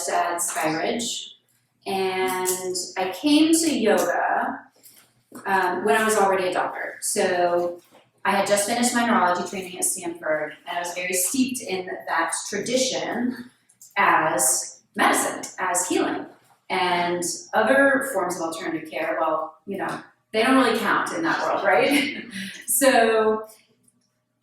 neurologist at Skyridge, and I came to yoga when I was already a doctor. So I had just finished my neurology training at Stanford, and I was very steeped in that tradition as medicine, as healing. And other forms of alternative care, well, they don't really count in that world, right? So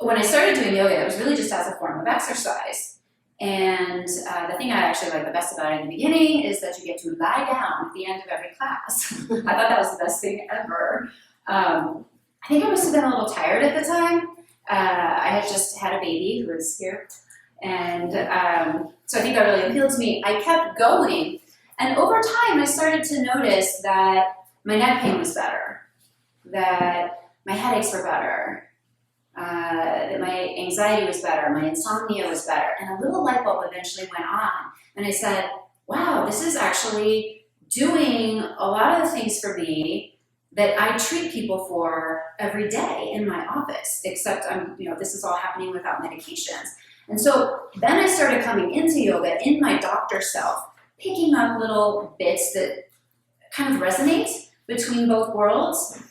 when I started doing yoga, it was really just as a form of exercise. And the thing I actually like the best about it in the beginning is that you get to lie down at the end of every class. I thought that was the best thing ever. I think I must have been a little tired at the time. I had just had a baby who was here. And so I think that really appealed to me. I kept going. And over time, I started to notice that my neck pain was better, that my headaches were better, that my anxiety was better, my insomnia was better, and a little light bulb eventually went on. And I said, wow, this is actually doing a lot of the things for me that I treat people for every day in my office, except this is all happening without medications. And so then I started coming into yoga in my doctor self, picking up little bits that kind of resonate between both worlds.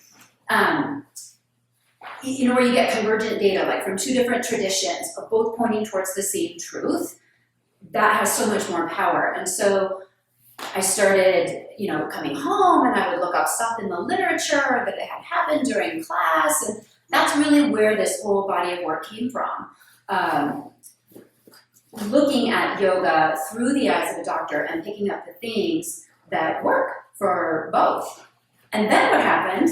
Where you get convergent data, like from two different traditions, of both pointing towards the same truth, that has so much more power. And so I started, coming home, and I would look up stuff in the literature that had happened during class, and that's really where this whole body of work came from. Looking at yoga through the eyes of a doctor and picking up the things that work for both. And then what happened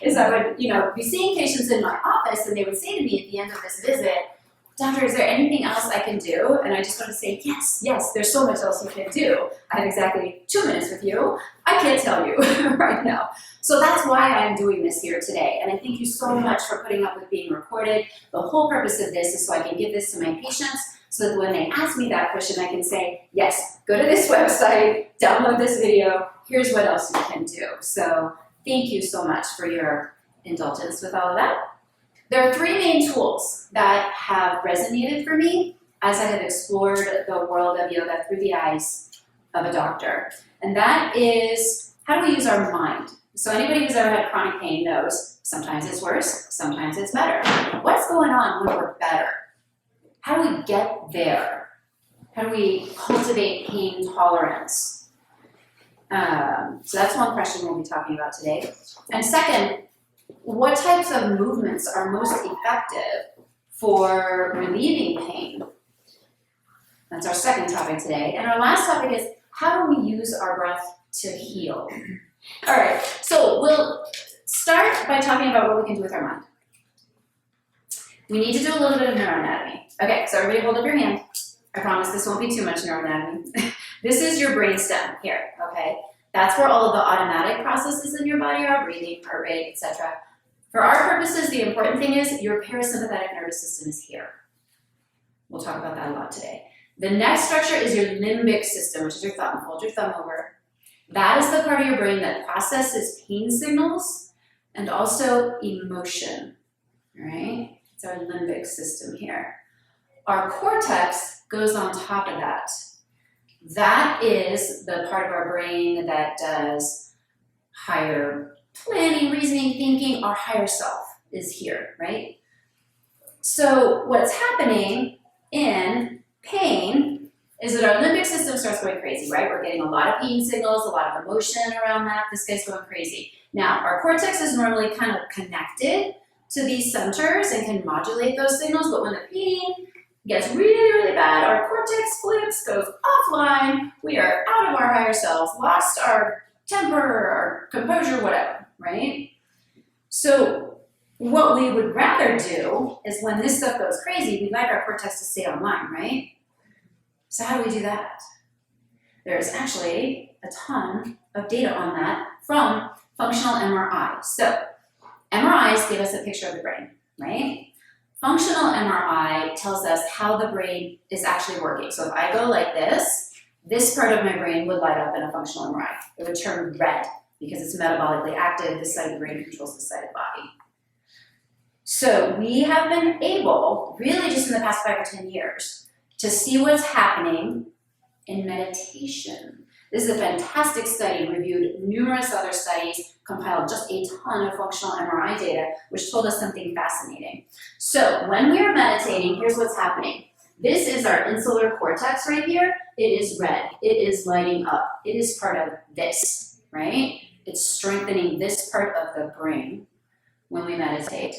is I would, be seeing patients in my office, and they would say to me at the end of this visit, "Doctor, is there anything else I can do?" And I just want to say, yes, there's so much else you can do. I have exactly 2 minutes with you. I can't tell you right now. So that's why I'm doing this here today. And I thank you so much for putting up with being recorded. The whole purpose of this is so I can give this to my patients, so that when they ask me that question, I can say, yes, go to this website, download this video, here's what else you can do. So thank you so much for your indulgence with all of that. There are 3 main tools that have resonated for me as I have explored the world of yoga through the eyes of a doctor. And that is, how do we use our mind? So anybody who's ever had chronic pain knows sometimes it's worse, sometimes it's better. What's going on when we're better? How do we get there? How do we cultivate pain tolerance? So that's one question we'll be talking about today. And second, what types of movements are most effective for relieving pain? That's our second topic today. And our last topic is, how do we use our breath to heal? All right, so we'll start by talking about what we can do with our mind. We need to do a little bit of neuroanatomy. Okay, so everybody hold up your hand. I promise this won't be too much neuroanatomy. This is your brainstem here, okay? That's where all of the automatic processes in your body are, breathing, heart rate, etc. For our purposes, the important thing is your parasympathetic nervous system is here. We'll talk about that a lot today. The next structure is your limbic system, which is your thumb. Hold your thumb over. That is the part of your brain that processes pain signals and also emotion, all right? It's our limbic system here. Our cortex goes on top of that. That is the part of our brain that does higher planning, reasoning, thinking. Our higher self is here, right? So what's happening in pain is that our limbic system starts going crazy, right? We're getting a lot of pain signals, a lot of emotion around that. This guy's going crazy. Now, our cortex is normally kind of connected to these centers and can modulate those signals, but when the pain gets really, really bad, our cortex flips, goes offline, we are out of our higher selves, lost our temper, our composure, whatever, right? So what we would rather do is when this stuff goes crazy, we'd like our cortex to stay online, right? So how do we do that? There's actually a ton of data on that from functional MRI. So MRIs give us a picture of the brain, right? Functional MRI tells us how the brain is actually working. So if I go like this part of my brain would light up in a functional MRI. It would turn red because it's metabolically active. This side of the brain controls this side of the body. So we have been able, really just in the past 5 or 10 years, to see what's happening in meditation. This is a fantastic study, reviewed numerous other studies, compiled just a ton of functional MRI data, which told us something fascinating. So when we are meditating, here's what's happening. This is our insular cortex right here. It is red. It is lighting up. It is part of this, right? It's strengthening this part of the brain when we meditate.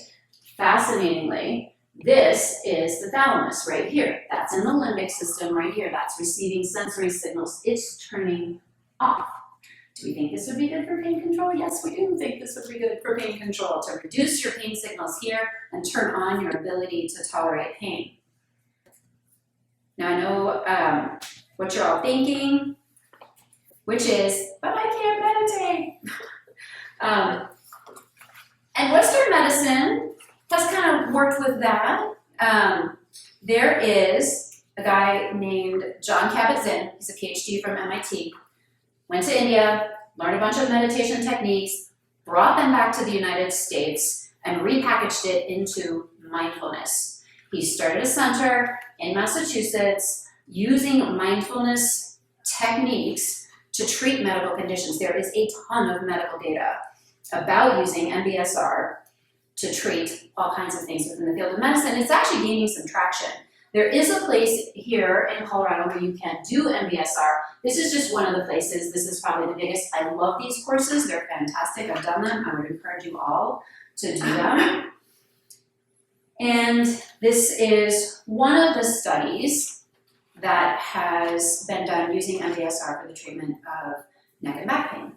Fascinatingly, this is the thalamus right here. That's in the limbic system right here. That's receiving sensory signals. It's turning off. Do we think this would be good for pain control? Yes, we do think this would be good for pain control, to reduce your pain signals here and turn on your ability to tolerate pain. Now I know what you're all thinking, which is, but I can't meditate. And Western medicine has kind of worked with that. There is a guy named John Kabat-Zinn. He's a PhD from MIT. Went to India, learned a bunch of meditation techniques, brought them back to the United States, and repackaged it into mindfulness. He started a center in Massachusetts using mindfulness techniques to treat medical conditions. There is a ton of medical data about using MBSR to treat all kinds of things within the field of medicine. It's actually gaining some traction. There is a place here in Colorado where you can do MBSR. This is just one of the places. This is probably the biggest. I love these courses. They're fantastic. I've done them. I would encourage you all to do them. And this is one of the studies that has been done using MBSR for the treatment of neck and back pain.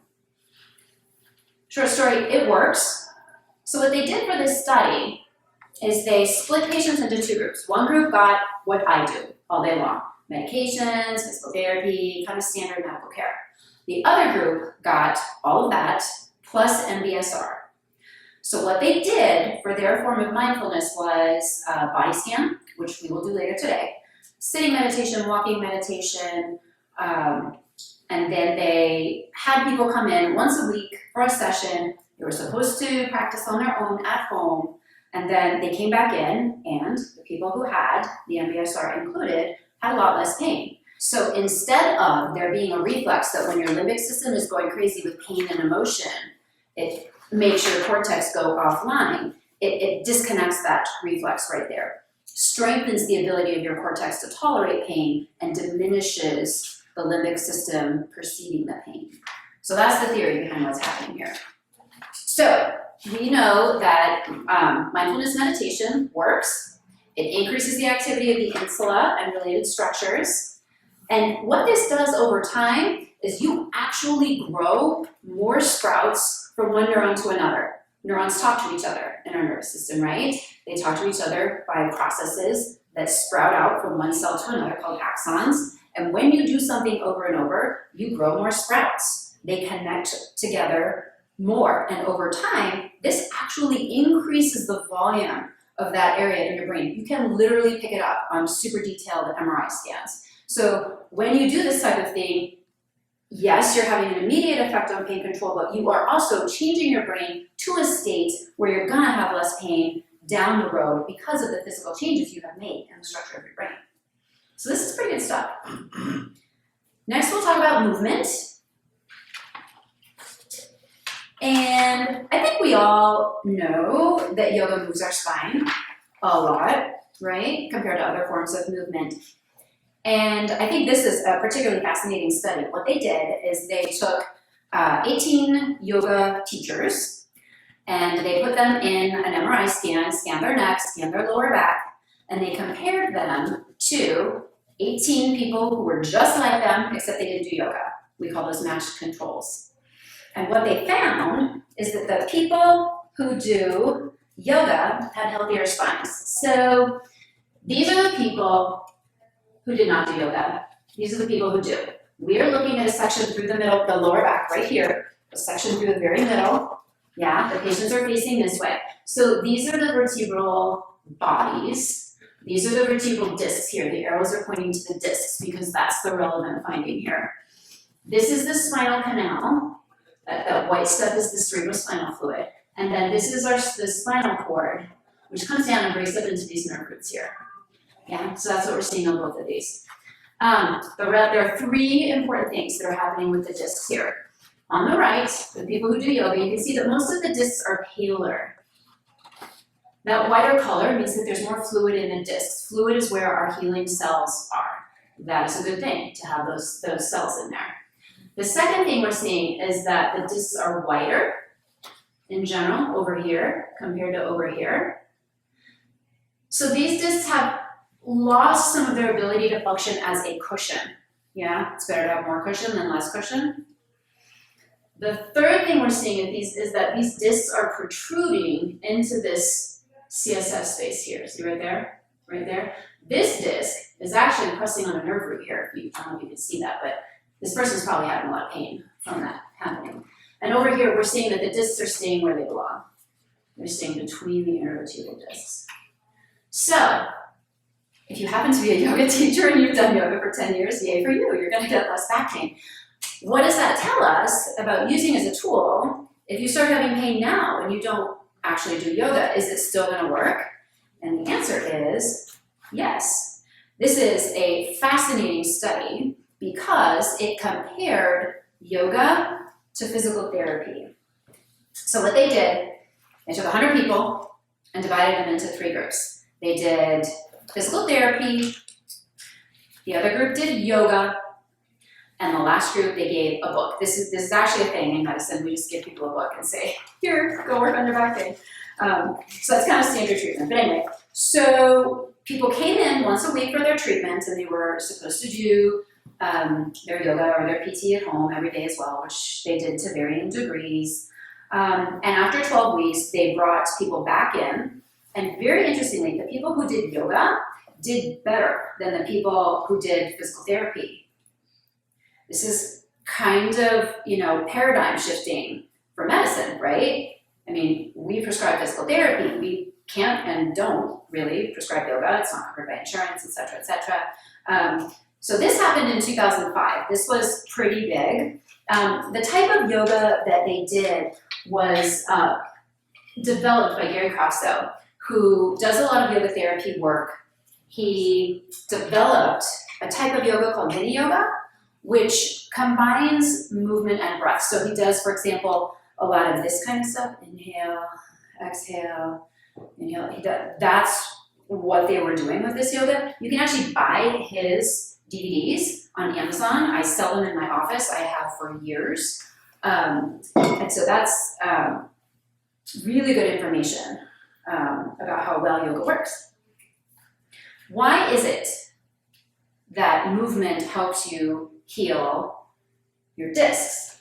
Short story, it works. So what they did for this study is they split patients into two groups. One group got what I do all day long, medications, physical therapy, kind of standard medical care. The other group got all of that plus MBSR. So what they did for their form of mindfulness was a body scan, which we will do later today, sitting meditation, walking meditation, and then they had people come in once a week for a session. They were supposed to practice on their own at home, and then they came back in, and the people who had the MBSR included had a lot less pain. So instead of there being a reflex that when your limbic system is going crazy with pain and emotion, it makes your cortex go offline, it disconnects that reflex right there, strengthens the ability of your cortex to tolerate pain, and diminishes the limbic system perceiving the pain. So that's the theory behind what's happening here. So we know that mindfulness meditation works. It increases the activity of the insula and related structures. And what this does over time is you actually grow more sprouts from one neuron to another. Neurons talk to each other in our nervous system, right? They talk to each other by processes that sprout out from one cell to another called axons. And when you do something over and over, you grow more sprouts. They connect together more. And over time, this actually increases the volume of that area in your brain. You can literally pick it up on super detailed MRI scans. So when you do this type of thing, yes, you're having an immediate effect on pain control, but you are also changing your brain to a state where you're gonna have less pain down the road because of the physical changes you have made in the structure of your brain. So this is pretty good stuff. Next, we'll talk about movement. And I think we all know that yoga moves our spine a lot, right, compared to other forms of movement. And I think this is a particularly fascinating study. What they did is they took 18 yoga teachers, and they put them in an MRI scan, scanned their neck, scanned their lower back, and they compared them to 18 people who were just like them, except they didn't do yoga. We call those matched controls. And what they found is that the people who do yoga had healthier spines. So these are the people who did not do yoga. These are the people who do. We are looking at a section through the middle, the lower back right here, a section through the very middle. Yeah, the patients are facing this way. So these are the vertebral bodies. These are the vertebral discs here. The arrows are pointing to the discs because that's the relevant finding here. This is the spinal canal. That white stuff is the cerebrospinal fluid. And then this is the spinal cord, which comes down and breaks up into these nerve roots here. Yeah, so that's what we're seeing on both of these. But there are three important things that are happening with the discs here. On the right, for the people who do yoga, you can see that most of the discs are paler. That whiter color means that there's more fluid in the discs. Fluid is where our healing cells are. That is a good thing to have those cells in there. The second thing we're seeing is that the discs are whiter in general over here compared to over here. So these discs have lost some of their ability to function as a cushion. Yeah, it's better to have more cushion than less cushion. The third thing we're seeing is that these discs are protruding into this CSF space here. See right there? Right there? This disc is actually pressing on a nerve root here. I don't know if you can see that, but this person's probably having a lot of pain from that happening. And over here, we're seeing that the discs are staying where they belong. They're staying between the intervertebral discs. So, if you happen to be a yoga teacher and you've done yoga for 10 years, yay for you, you're gonna get less back pain. What does that tell us about using as a tool? If you start having pain now and you don't actually do yoga, is it still gonna work? And the answer is yes. This is a fascinating study because it compared yoga to physical therapy. So what they did, they took 100 people and divided them into 3 groups. They did physical therapy, the other group did yoga, and the last group they gave a book. This is actually a thing in medicine. We just give people a book and say, here, go work on your back pain. So that's kind of standard treatment. But anyway, so people came in once a week for their treatment, and they were supposed to do their yoga or their PT at home every day as well, which they did to varying degrees. And after 12 weeks, they brought people back in. And very interestingly, the people who did yoga did better than the people who did physical therapy. This is kind of, paradigm shifting for medicine, right? I mean, we prescribe physical therapy. We can't and don't really prescribe yoga. It's not covered by insurance, et cetera, et cetera. So this happened in 2005. This was pretty big. The type of yoga that they did was developed by Gary Croxo, who does a lot of yoga therapy work. He developed a type of yoga called mini yoga, which combines movement and breath. So he does, for example, a lot of this kind of stuff. Inhale, exhale, inhale. That's what they were doing with this yoga. You can actually buy his DVDs on Amazon. I sell them in my office. I have for years. And so that's really good information about how well yoga works. Why is it that movement helps you heal your discs?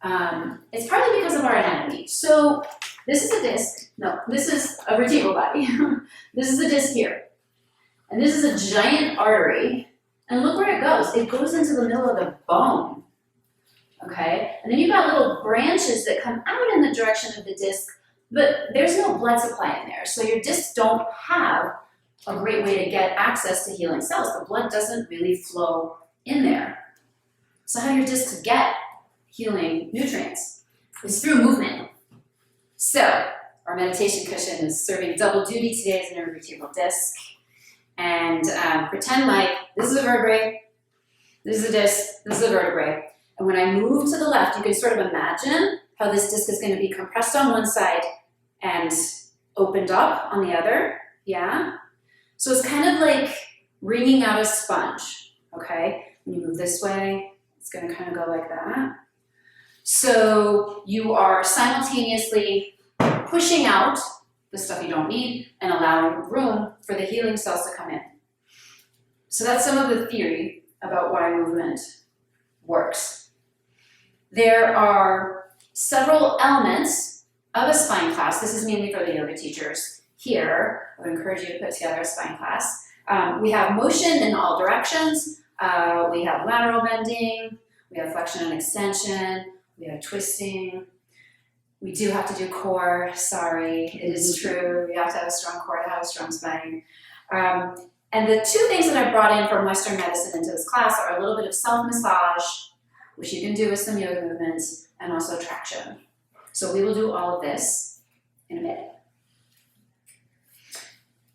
It's partly because of our anatomy. So this is a disc. No, this is a vertebral body. This is a disc here. And this is a giant artery. And look where it goes. It goes into the middle of the bone. Okay? And then you've got little branches that come out in the direction of the disc, but there's no blood supply in there. So your discs don't have a great way to get access to healing cells. The blood doesn't really flow in there. So how do your discs get healing nutrients? It's through movement. So our meditation cushion is serving double duty today as an intervertebral disc. And pretend like this is a vertebrae, this is a disc, this is a vertebrae. And when I move to the left, you can sort of imagine how this disc is going to be compressed on one side and opened up on the other. Yeah? So it's kind of like wringing out a sponge. Okay? When you move this way, it's going to kind of go like that. So you are simultaneously pushing out the stuff you don't need and allowing room for the healing cells to come in. So that's some of the theory about why movement works. There are several elements of a spine class. This is mainly for the yoga teachers here. I would encourage you to put together a spine class. We have motion in all directions. We have lateral bending. We have flexion and extension. We have twisting. We do have to do core. Sorry, it is true. You have to have a strong core to have a strong spine. And the two things that I brought in from Western medicine into this class are a little bit of self-massage, which you can do with some yoga movements, and also traction. So we will do all of this in a minute.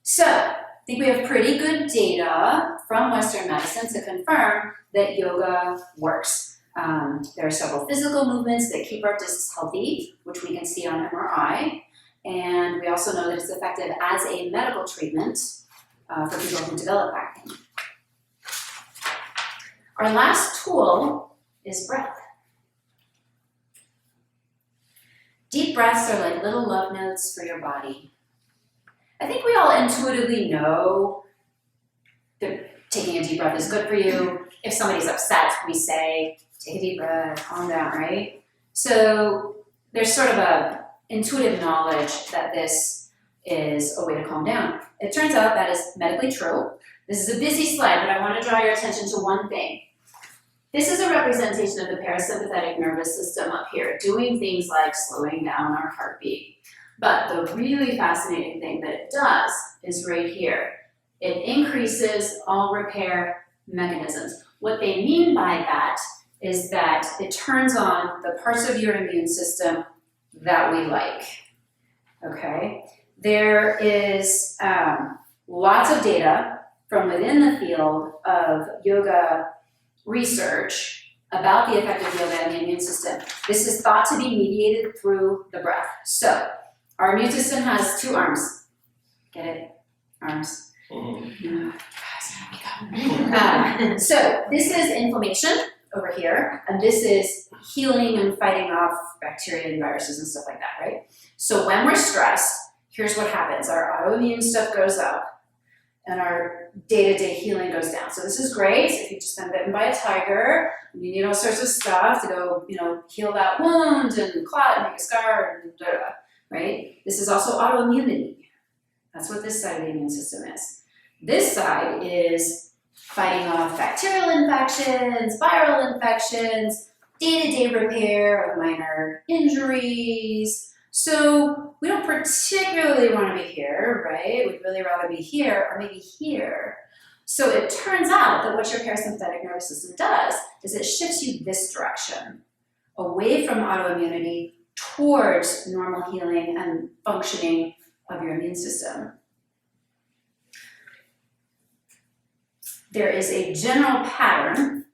So think we have pretty good data from Western medicine to confirm that yoga works. There are several physical movements that keep our discs healthy, which we can see on MRI. And we also know that it's effective as a medical treatment for people who develop back pain. Our last tool is breath. Deep breaths are like little love notes for your body. I think we all intuitively know that taking a deep breath is good for you. If somebody's upset, we say, take a deep breath, calm down, right? So there's sort of a intuitive knowledge that this is a way to calm down. It turns out that is medically true. This is a busy slide, but I want to draw your attention to one thing. This is a representation of the parasympathetic nervous system up here, doing things like slowing down our heartbeat. But the really fascinating thing that it does is right here. It increases all repair mechanisms. What they mean by that is that it turns on the parts of your immune system that we like, okay? There is lots of data from within the field of yoga research about the effect of yoga on the immune system. This is thought to be mediated through the breath. So, our immune system has two arms. Get it? Arms. So, this is inflammation over here, and this is healing and fighting off bacteria and viruses and stuff like that, right? So, when we're stressed, here's what happens. Our autoimmune stuff goes up, and our day-to-day healing goes down. So this is great if you've just been bitten by a tiger, and you need all sorts of stuff to go, heal that wound and clot and make a scar and right? This is also autoimmunity. That's what this side of the immune system is. This side is fighting off bacterial infections, viral infections, day-to-day repair of minor injuries. So we don't particularly want to be here, right? We'd really rather be here or maybe here. So it turns out that what your parasympathetic nervous system does is it shifts you this direction, away from autoimmunity towards normal healing and functioning of your immune system. There is a general pattern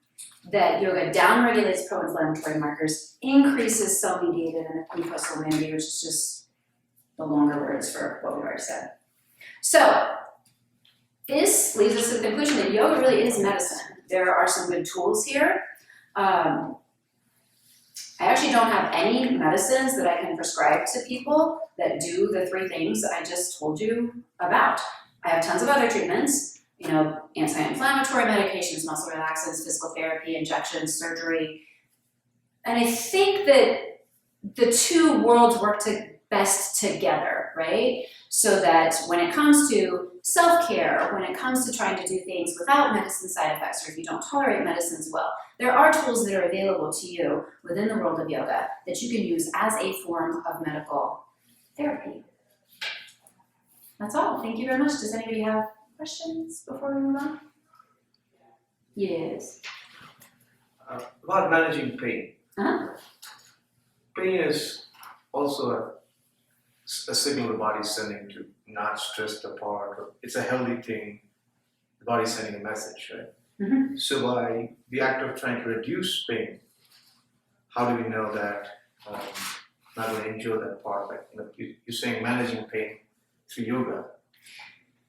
that yoga downregulates pro-inflammatory markers, increases cell-mediated and mucosal immunity, which is just the longer words for what we've already said. So, this leads us to the conclusion that yoga really is medicine. There are some good tools here. I actually don't have any medicines that I can prescribe to people that do the three things that I just told you about. I have tons of other treatments. Anti-inflammatory medications, muscle relaxants, physical therapy, injections, surgery. And I think that the two worlds work best together, right? So that when it comes to self-care, when it comes to trying to do things without medicine side effects, or if you don't tolerate medicines well, there are tools that are available to you within the world of yoga that you can use as a form of medical therapy. That's all. Thank you very much. Does anybody have questions before we move on? Yes. About managing pain. Uh-huh. Pain is also a signal the body is sending to not stress the part. It's a healthy thing. The body is sending a message, right? Mm-hmm. So by the act of trying to reduce pain, how do we know that not going to injure that part? Like, you're saying managing pain through yoga.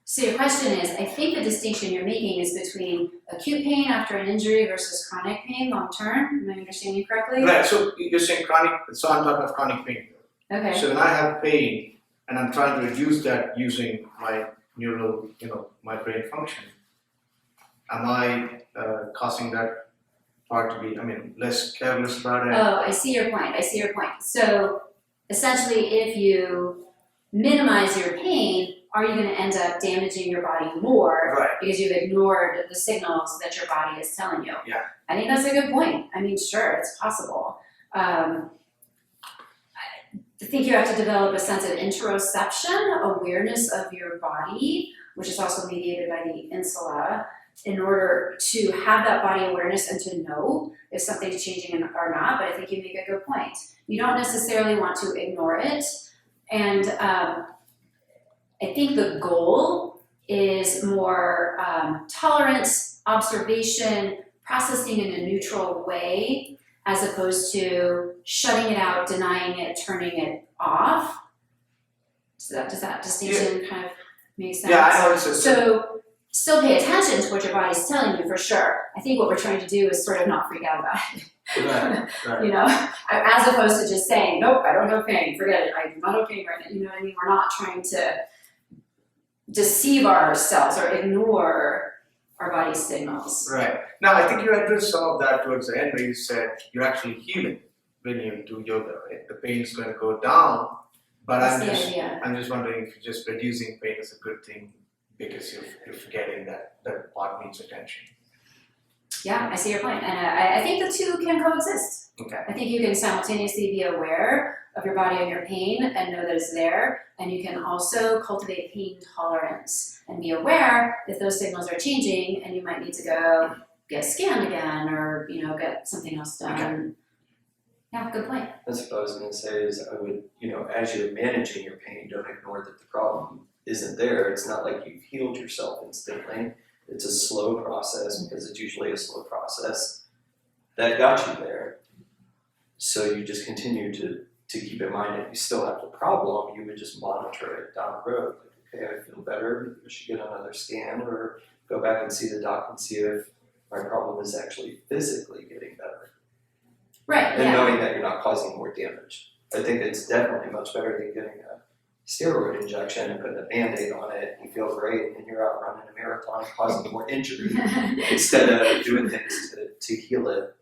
So your question is, I think the distinction you're making is between acute pain after an injury versus chronic pain long term. Am I understanding you correctly? Right, so you're saying chronic, so I'm talking of chronic pain. Okay. So when I have pain and I'm trying to reduce that using my neural, my brain function, am I causing that part to be, less careless about it? Oh, I see your point. So essentially, if you minimize your pain, are you going to end up damaging your body more because you've ignored the signals that your body is telling you? Yeah. I think that's a good point. Sure, it's possible. I think you have to develop a sense of interoception, awareness of your body, which is also mediated by the insula, in order to have that body awareness and to know if something's changing or not. But I think you make a good point. You don't necessarily want to ignore it. And I think the goal is more tolerance, observation, processing in a neutral way, as opposed to shutting it out, denying it, turning it off. So does that distinction kind of make sense? Yeah, I know. So still pay attention to what your body's telling you for sure. I think what we're trying to do is sort of not freak out about it. Right. You know, as opposed to just saying, nope, I don't have pain, forget it, I'm not okay right now. You know what I mean? We're not trying to deceive ourselves or ignore our body's signals. Right. Now, I think you addressed some of that towards the end where you said you're actually healing when you do yoga, right? The pain is going to go down, but That's the idea. I'm just wondering if just reducing pain is a good thing because you're forgetting that part needs attention. Yeah, I see your point. And I think the two can coexist. Okay. I think you can simultaneously be aware of your body and your pain and know that it's there. And you can also cultivate pain tolerance and be aware if those signals are changing and you might need to go get scanned again or, you know, get something else done. Okay. Yeah, good point. That's what I was going to say is I would, you know, as you're managing your pain, don't ignore that the problem isn't there. It's not like you've healed yourself instantly. It's a slow process because it's usually a slow process that got you there. So you just continue to keep in mind if you still have the problem, you would just monitor it down the road. Like, okay, I feel better, I should get another scan or go back and see the doc and see if my problem is actually physically getting better. Right, And yeah. knowing that you're not causing more damage. I think it's definitely much better than getting a steroid injection and putting a Band-Aid on it, you feel great, and you're out running a marathon causing more injury instead of doing things to heal it.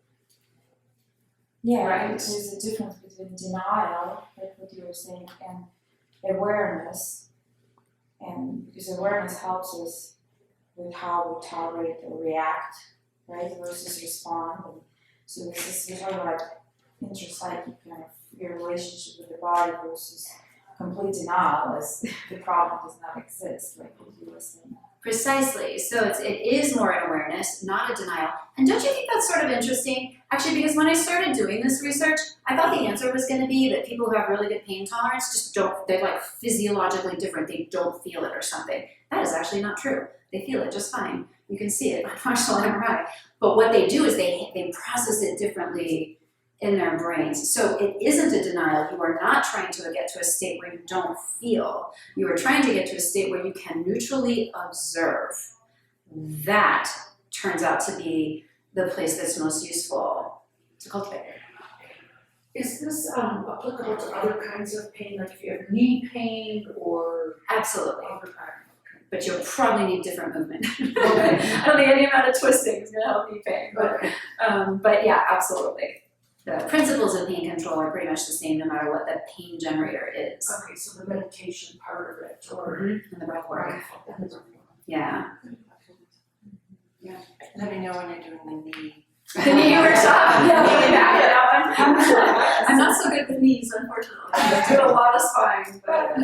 Yeah, Right. there's a difference between denial, like what you were saying, and awareness. And because awareness helps us with how we tolerate or react, right, versus respond. And so this is sort of like intrapsychic kind of your relationship with the body versus complete denial as the problem does not exist, like what you were saying. Precisely. So it is more an awareness, not a denial. And don't you think that's sort of interesting? Actually, because when I started doing this research, I thought the answer was going to be that people who have really good pain tolerance just don't, they're like physiologically different. They don't feel it or something. That is actually not true. They feel it just fine. You can see it on functional MRI. But what they do is they process it differently in their brains. So it isn't a denial. You are not trying to get to a state where you don't feel. You are trying to get to a state where you can neutrally observe. That turns out to be the place that's most useful to cultivate. Is this applicable to other kinds of pain, like if you have knee pain or Absolutely. other kind? But you'll probably need different movement. Okay. I don't think any amount of twisting is going to help you pain. Okay. But yeah, absolutely. The principles of pain control are pretty much the same no matter what the pain generator is. Okay, so the meditation part of it, or And the breath work. Yeah. Let me know when you're doing the knee. The knee workshop. Yeah, we can back it up. I'm not so good with knees, unfortunately. I do a lot of spine, but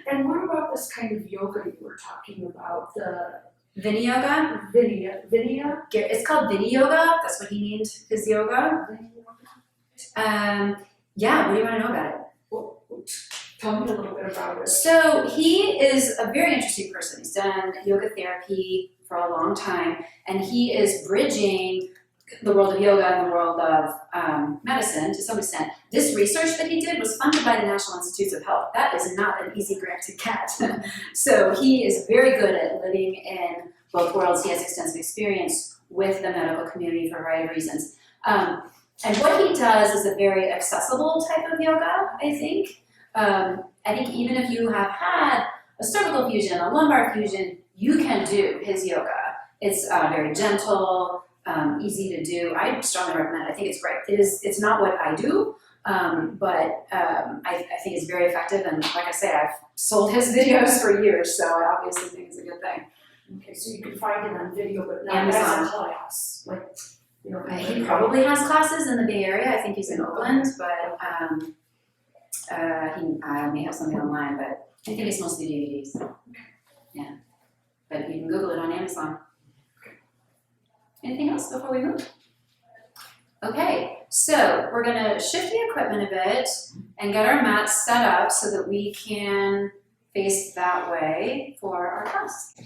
And what about this kind of yoga you were talking about, the Vinyasa. Vinaya? It's called Vini Yoga. That's what he named his yoga. Yeah, what do you want to know about it? Well, tell me a little bit about it. So he is a very interesting person. He's done yoga therapy for a long time, and he is bridging the world of yoga and the world of medicine to some extent. This research that he did was funded by the National Institutes of Health. That is not an easy grant to get. So he is very good at living in both worlds. He has extensive experience with the medical community for a variety of reasons. And what he does is a very accessible type of yoga, I think. I think even if you have had a cervical fusion, a lumbar fusion, you can do his yoga. It's very gentle, easy to do. I strongly recommend it. I think it's great. It's not what I do, but I think it's very effective. And like I say, I've sold his videos for years, so I obviously think it's a good thing. Okay, so you can find it on video, but not Amazon. as a class, like, you know. He probably has classes in the Bay Area. I think he's in Oakland, but he may have something online, but I think it's mostly DVDs. Yeah, but you can Google it on Amazon. Anything else before we move? Okay, so we're gonna shift the equipment a bit and get our mats set up so that we can faced that way for our class.